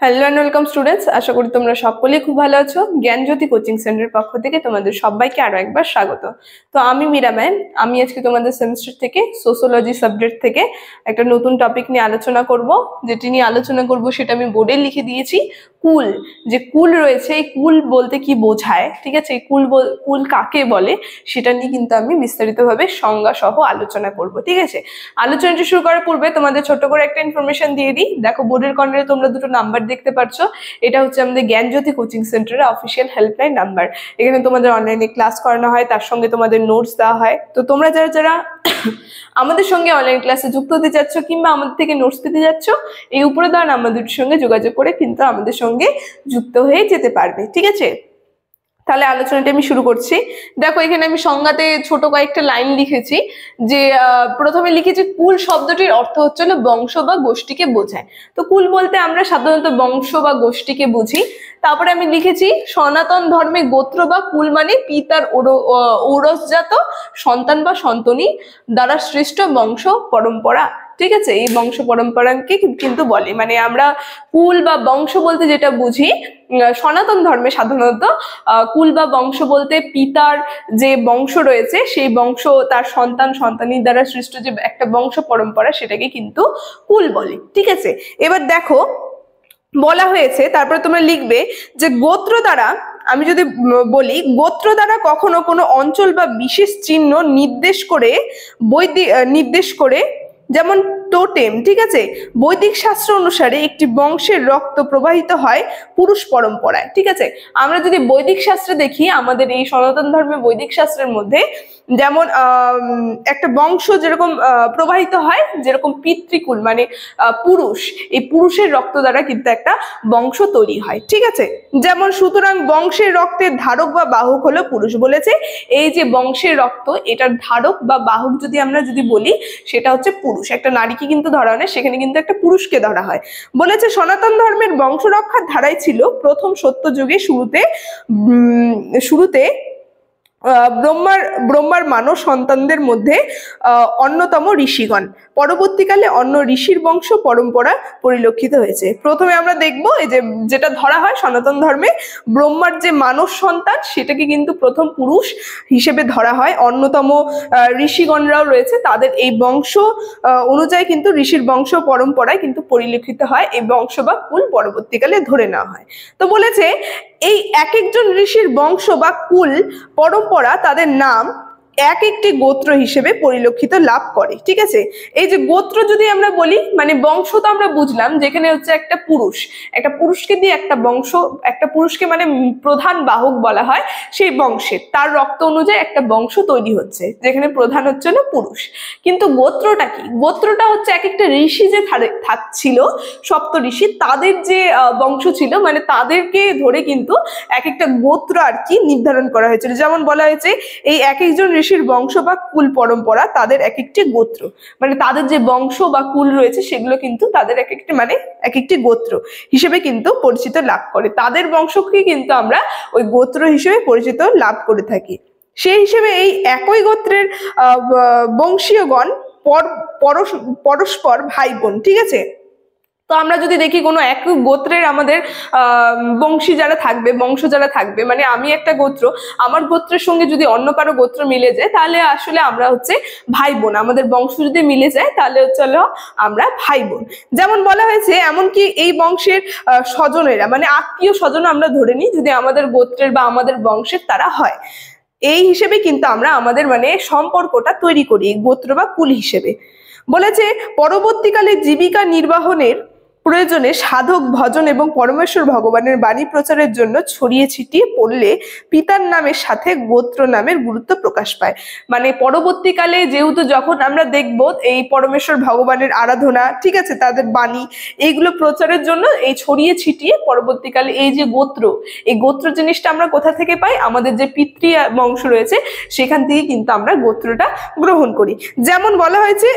Hello and welcome students, আশা করি তোমরা সকলেই খুব ভালো আছো। জ্ঞানজ্যোতি কোচিং সেন্টারের পক্ষ থেকে তোমাদের সবাইকে আরো একবার স্বাগত। তো আমি মীরা ম্যাম, আমি আজকে তোমাদের সেমিস্টার থেকে সোশিওলজি সাবজেক্ট থেকে একটা নতুন টপিক নিয়ে আলোচনা করব। যেটি নিয়ে আলোচনা করব সেটা আমি বোর্ডে লিখে দিয়েছি। কুল, যে কুল রয়েছে, এই কুল বলতে কি বোঝায়, ঠিক আছে, এই কুল কাকে বলে সেটা নিয়ে কিন্তু আমি বিস্তারিতভাবে সংজ্ঞা সহ আলোচনা করব। ঠিক আছে, আলোচনাটি শুরু করার পূর্বে তোমাদের ছোট করে একটা ইনফরমেশন দিয়ে দিই। দেখো, বোর্ডের কর্নারে তোমরা দুটো নাম্বার দেখতে পাচ্ছ। এটা হচ্ছে আমাদের জ্ঞানজ্যোতি কোচিং সেন্টারের অফিসিয়াল হেল্পলাইন নাম্বার। এখানে তোমাদের অনলাইনে ক্লাস করানো হয়, তার সঙ্গে তোমাদের নোটস দেওয়া হয়। তো তোমরা যারা যারা আমাদের সঙ্গে অনলাইন ক্লাসে যুক্ত হতে যাচ্ছ কিংবা আমাদের থেকে নোটস পেতে যাচ্ছ, এই উপরে দেওয়া নাম্বার দুটির সঙ্গে যোগাযোগ করে কিন্তু আমাদের সঙ্গে যুক্ত হয়ে যেতে পারবে। ঠিক আছে, তাহলে আলোচনাটা আমি শুরু করছি। দেখো, এখানে আমি সংজ্ঞাতে ছোট কয়েকটা লাইন লিখেছি। যে প্রথমে লিখেছি কুল শব্দটির অর্থ হচ্ছে বংশ বা গোষ্ঠীকে বোঝায়। তো কুল বলতে আমরা সাধারণত বংশ বা গোষ্ঠীকে বুঝি। তারপরে আমি লিখেছি সনাতন ধর্মে গোত্র বা কুল মানে পিতার ঔরসজাত সন্তান বা সন্তনী দ্বারা সৃষ্ট বংশ পরম্পরা। ঠিক আছে, এই বংশ পরম্পরাকে কিন্তু বলে, মানে আমরা কুল বা বংশ বলতে যেটা বুঝি, সনাতন ধর্মে সাধারণত কুল বা বংশ বলতে পিতার যে বংশ রয়েছে সেই বংশ, তার সন্তান সন্তানী দ্বারা সৃষ্ট যে একটা বংশ পরম্পরা, সেটাকে কিন্তু কুল বলে। ঠিক আছে, এবার দেখো বলা হয়েছে, তারপরে তোমরা লিখবে যে গোত্র দ্বারা, আমি যদি বলি গোত্র দ্বারা কখনো কোনো অঞ্চল বা বিশেষ চিহ্ন নির্দেশ করে যেমন টোটেম। ঠিক আছে, বৈদিক শাস্ত্র অনুসারে একটি বংশের রক্ত প্রবাহিত হয় পুরুষ পরম্পরায়। ঠিক আছে, আমরা যদি বৈদিক শাস্ত্রে দেখি, আমাদের এই সনাতন ধর্মে বৈদিক শাস্ত্রের মধ্যে যেমন একটা বংশ যেরকম প্রবাহিত হয়, যেরকম পিতৃকুল মানে পুরুষ, এই পুরুষের রক্ত দ্বারা কিন্তু একটা বংশ তৈরি হয়। ঠিক আছে, যেমন সুতরাং বংশের রক্তের ধারক বা বাহক হলো পুরুষ। বলেছে এই যে বংশের রক্ত, এটার ধারক বা বাহক আমরা যদি বলি, সেটা হচ্ছে পুরুষ। একটা নারীকে কিন্তু ধরা হয় না, সেখানে কিন্তু একটা পুরুষকে ধরা হয়। বলেছে সনাতন ধর্মের বংশ রক্ষার ধারাই ছিল প্রথম সত্য যুগে শুরুতে ব্রহ্মার মানব সন্তানদের মধ্যে অন্যতম ঋষিগণ। পরবর্তীকালে অন্য ঋষির বংশ পরম্পরা পরিলক্ষিত হয়েছে। প্রথমে আমরা দেখবো এই যে যেটা ধরা হয় সনাতন ধর্মে, ব্রহ্মার যে মানব সন্তান সেটাকে কিন্তু প্রথম পুরুষ হিসেবে ধরা হয়। অন্যতম ঋষিগণরাও রয়েছে, তাদের এই বংশ অনুযায়ী কিন্তু ঋষির বংশ পরম্পরায় কিন্তু পরিলক্ষিত হয়, এই বংশ বা কুল পরবর্তীকালে ধরে নেওয়া হয়। তো বলেছে এই এক একজন ঋষির বংশ বা কুল পরম্পরা তাদের নাম এক একটি গোত্র হিসেবে পরিলক্ষিত লাভ করে। ঠিক আছে, এই যে গোত্র যদি আমরা বলি, মানে বংশ তো আমরা বুঝলাম, যেখানে হচ্ছে একটা পুরুষকে দিয়ে একটা বংশ, একটা পুরুষকে মানে প্রধান বাহক বলা হয় সেই বংশের, তার রক্ত অনুযায়ী একটা বংশ তৈরি হচ্ছে, যেখানে প্রধান হচ্ছে না পুরুষ। কিন্তু গোত্রটা কি? গোত্রটা হচ্ছে এক একটা ঋষি যে থাকছিল, সপ্ত ঋষি, তাদের যে বংশ ছিল, মানে তাদেরকে ধরে কিন্তু এক একটা গোত্র আর কি নির্ধারণ করা হয়েছিল। যেমন বলা হয়েছে এই এক একজন ঋষির বংশ বা কুল পরম্পরা তাদের এক একটি গোত্র, মানে তাদের যে বংশ বা কুল রয়েছে সেগুলো কিন্তু তাদের এক একটি গোত্র হিসেবে কিন্তু পরিচিত লাভ করে। তাদের বংশকে কিন্তু আমরা ওই গোত্র হিসেবে পরিচিত লাভ করে থাকি। সেই হিসেবে এই একই গোত্রের বংশীয়গণ পরস্পর ভাই বোন। ঠিক আছে, তো আমরা যদি দেখি কোনো এক গোত্রের আমাদের বংশ যারা থাকবে, মানে আমি একটা গোত্র, আমার গোত্রের সঙ্গে যদি অন্য কারো গোত্র মিলে যায়, তাহলে আসলে আমরা হচ্ছে ভাই বোন। আমাদের বংশ যদি মিলে যায় তাহলে হচ্ছে আমরা ভাই বোন। যেমন বলা হয়েছে, এমনকি এই বংশের স্বজনেরা, মানে আত্মীয় স্বজন আমরা ধরে নিই, যদি আমাদের গোত্রের বা আমাদের বংশের তারা হয়, এই হিসেবে কিন্তু আমরা আমাদের মানে সম্পর্কটা তৈরি করি গোত্র বা কুল হিসেবে। বলেছে পরবর্তীকালে জীবিকা নির্বাহনের প্রয়োজনে সাধক ভজন এবং পরমেশ্বর ভগবানের বাণী প্রচারের জন্য ছড়িয়ে ছিটিয়ে পড়লে পিতার নামের সাথে গোত্র নামের গুরুত্ব প্রকাশ পায়। মানে পরবর্তীকালে যেহেতু যখন আমরা দেখব এই পরমেশ্বর ভগবানের আরাধনা, ঠিক আছে, তাদের বাণী, এইগুলো প্রচারের জন্য এই ছড়িয়ে ছিটিয়ে পরবর্তীকালে এই যে গোত্র, এই গোত্র জিনিসটা আমরা কোথা থেকে পাই? আমাদের যে পিতৃ বংশ রয়েছে সেখান থেকে কিন্তু আমরা গোত্রটা গ্রহণ করি। যেমন বলা হয়েছে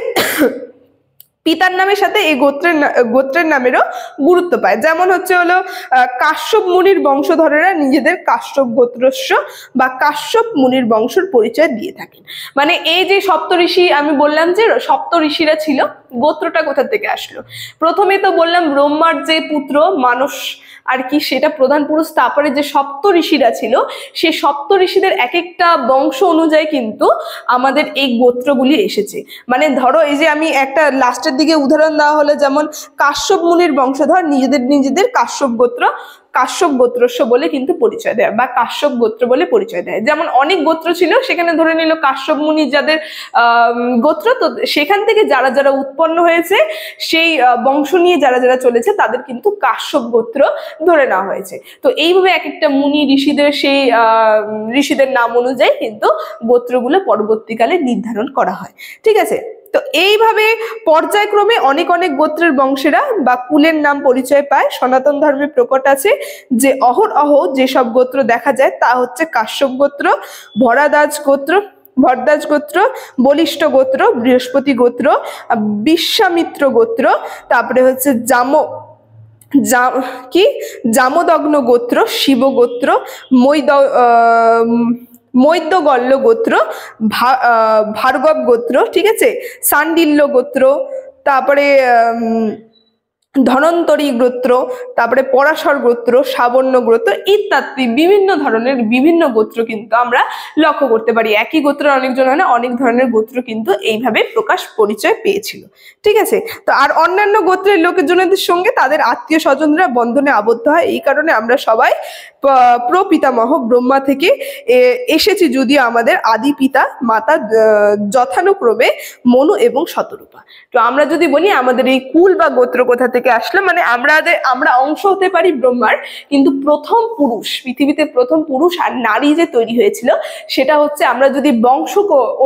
পিতার নামের সাথে এই গোত্রের নামেরও গুরুত্ব পায়। যেমন হচ্ছে কাশ্যপ মুনির বংশধরেরা নিজেদের কাশ্যপ গোত্রস্য বা কাশ্যপ মুনির বংশের পরিচয় দিয়ে থাকেন। মানে এই যে সপ্তঋষি, আমি বললাম যে সপ্ত ঋষিরা ছিল, গোত্রটা কোথা থেকে আসলো? প্রথমে তো বললাম ব্রহ্মার যে পুত্র মানস আর কি, সেটা প্রধান পুরুষ। তারপরে যে সপ্ত ঋষিরা ছিল, সেই সপ্ত ঋষিদের এক একটা বংশ অনুযায়ী কিন্তু আমাদের এই গোত্রগুলি এসেছে। মানে ধরো এই যে আমি একটা লাস্টের দিকে উদাহরণ দেওয়া হলো, যেমন কাশ্যপ মুনির বংশধর নিজেদের কাশ্যপ গোত্রস্য বলে কিন্তু পরিচয় দেয়, বা কাশ্যপ গোত্র বলে পরিচয় দেয়। যেমন অনেক গোত্র ছিল, সেখানে ধরে নিল কাশ্যপ মুনি যাদের গোত্র, তো সেখান থেকে যারা যারা উৎপন্ন হয়েছে, সেই বংশ নিয়ে যারা যারা চলেছে, তাদের কিন্তু কাশ্যপ গোত্র ধরে নেওয়া হয়েছে। তো এইভাবে এক একটা মুনি ঋষিদের সেই ঋষিদের নাম অনুযায়ী কিন্তু গোত্রগুলো পরবর্তীকালে নির্ধারণ করা হয়। ঠিক আছে, তো এইভাবে পর্যায়ক্রমে অনেক অনেক গোত্রের বংশেরা বা কুলের নাম পরিচয় পায়। সনাতন ধর্মে প্রকট আছে যে অহরহ যেসব গোত্র দেখা যায় তা হচ্ছে কাশ্যপ গোত্র, ভরদ্বাজ গোত্র, বলিষ্ঠ গোত্র, বৃহস্পতি গোত্র, বিশ্বামিত্র গোত্র, তারপরে হচ্ছে জামদগ্ন গোত্র, শিব গোত্র, মৈদ্যগল্য গোত্র, ভার্গব গোত্র, ঠিক আছে, সান্ডিল্য গোত্র, তারপরে ধনন্তরী গোত্র, তারপরে পরাশর গোত্র, সাবর্ণ গোত্র ইত্যাদি বিভিন্ন ধরনের বিভিন্ন গোত্র কিন্তু আমরা লক্ষ্য করতে পারি। একই গোত্রের অনেকজন হয় না, অনেক ধরনের গোত্র কিন্তু এইভাবে পরিচয় পেয়েছিল। ঠিক আছে, তো আর অন্যান্য গোত্রের লোকজনদের সঙ্গে তাদের আত্মীয় স্বজনরা বন্ধনে আবদ্ধ হয়। এই কারণে আমরা সবাই প্রপিতামহ ব্রহ্মা থেকে এসেছি, যদিও আমাদের আদি পিতা মাতা যথানুক্রমে মনু এবং শতরূপা। তো আমরা যদি বলি আমাদের এই কুল বা গোত্র কোথা থেকে আসলো, মানে আমরা অংশ হতে পারি ব্রহ্মার, কিন্তু প্রথম পুরুষ, পৃথিবীতে প্রথম পুরুষ আর নারী যে তৈরি হয়েছিল, সেটা হচ্ছে আমরা যদি বংশ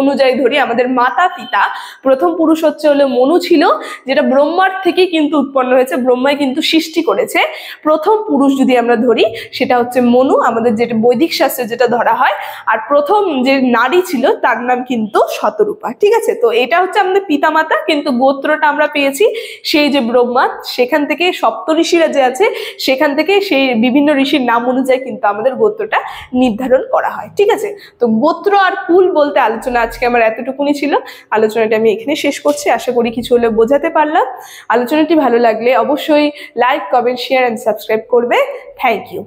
অনুযায়ী ধরি, আমাদের মাতা পিতা প্রথম পুরুষ হলো মনু ছিল, যেটা ব্রহ্মার থেকে কিন্তু উৎপন্ন হয়েছে, ব্রহ্মাই কিন্তু সৃষ্টি করেছে। প্রথম পুরুষ যদি আমরা ধরি, সেটা হচ্ছে মনু, আমাদের যেটা বৈদিক শাস্ত্রে যেটা ধরা হয়। আর প্রথম যে নারী ছিল তার নাম কিন্তু শতরূপা। ঠিক আছে, তো এটা হচ্ছে আমাদের পিতামাতা, কিন্তু গোত্রটা আমরা পেয়েছি সেই যে ব্রহ্মা, সেখান থেকে সপ্ত ঋষিরা যে আছে, সেখান থেকে সেই বিভিন্ন ঋষির নাম অনুযায়ী কিন্তু আমাদের গোত্রটা নির্ধারণ করা হয়। ঠিক আছে, তো গোত্র আর কুল বলতে আলোচনা আজকে আমার এতটুকুনি ছিল। আলোচনাটা আমি এখানে শেষ করছি, আশা করি কিছু হলে বোঝাতে পারলাম। আলোচনাটি ভালো লাগলে অবশ্যই like, comment, share and subscribe করবে। Thank you.